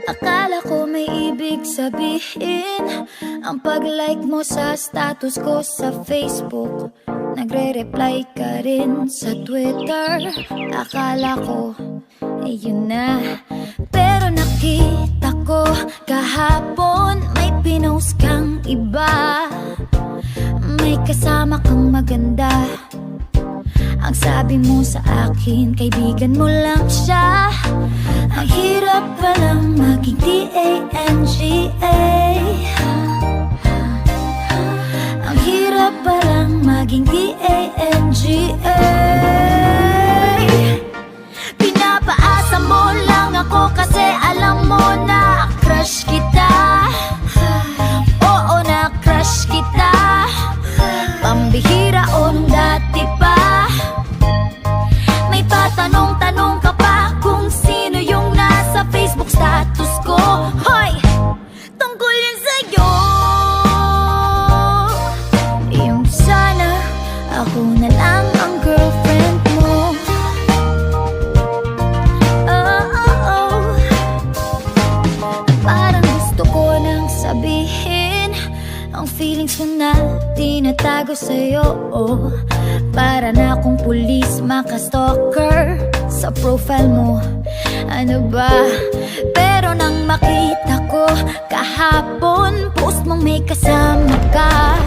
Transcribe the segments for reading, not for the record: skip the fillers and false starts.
Akala ko may ibig sabihin ang pag-like mo sa status ko sa Facebook. Nagre-reply ka rin sa Twitter. Akala ko, yun na. Pero nakita ko kahapon may pinost kang iba. May kasama kang maganda. Ang sabi mo sa akin, kaibigan mo lang siya. Ang hirap palang maging D-A-N-G-A. Ang hirap palang maging D-A-N-G-A. Pinapaasa mo lang ako kasi alam mo na crush kita. Oo, na crush kita. Pambihira o nung dati pa. May patanong-tanong ka pa kung sino yung nasa Facebook status ko. Hoy! Tungkol yan sa'yo. Yung sana ako na lang ang girlfriend mo. Parang gusto ko nang sabihin ang feelings ko na tinatago sa'yo. Para na akong pulis maka-stalker sa profile mo. Ano ba? Pero nang makita ko kahapon post mong may kasama ka,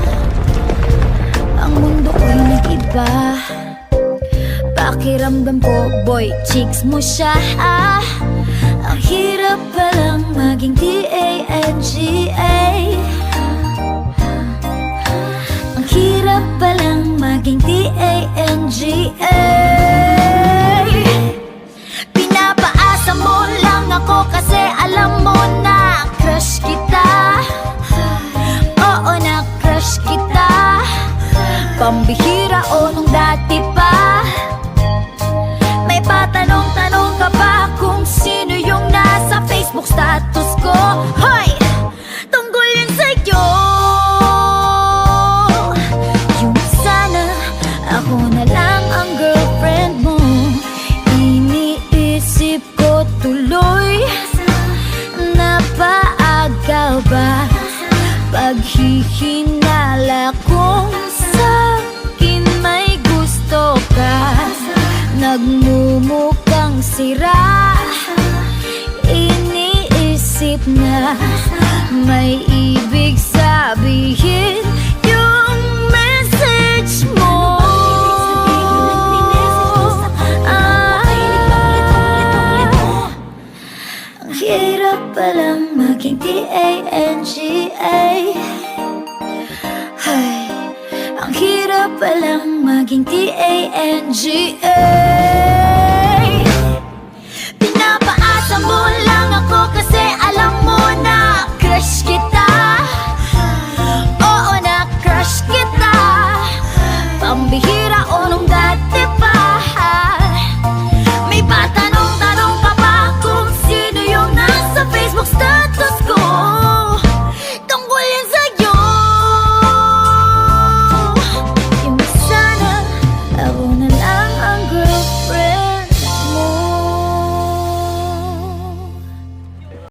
ang mundo ko'y nag-iba. Pakiramdam ko, boy, chicks mo siya. Ang hirap palang maging D-A-N-G-A. Ang hirap palang maging D-A-N-G-A. Pinapaasa mo lang ako kasi alam mo na crush kita. Oo, na crush kita. Pambihira o nung dati pa. May patanong-tanong ka pa kung sino yung nasa Facebook status ko. Hoy! Tungkol yan sa'yo. Yung sana ako na lang ang girlfriend mo. Iniisip ko tuloy, napaaga ba paghihinala kung sa'kin may gusto ka. Nagmumukhang sira, iniisip na may ibig sabihin yung message mo. Ang hirap palang maging D-A-N-G-A. Ay, ang hirap palang maging D-A-N-G-A. Pinapaasa mo lang ako kasi alam mo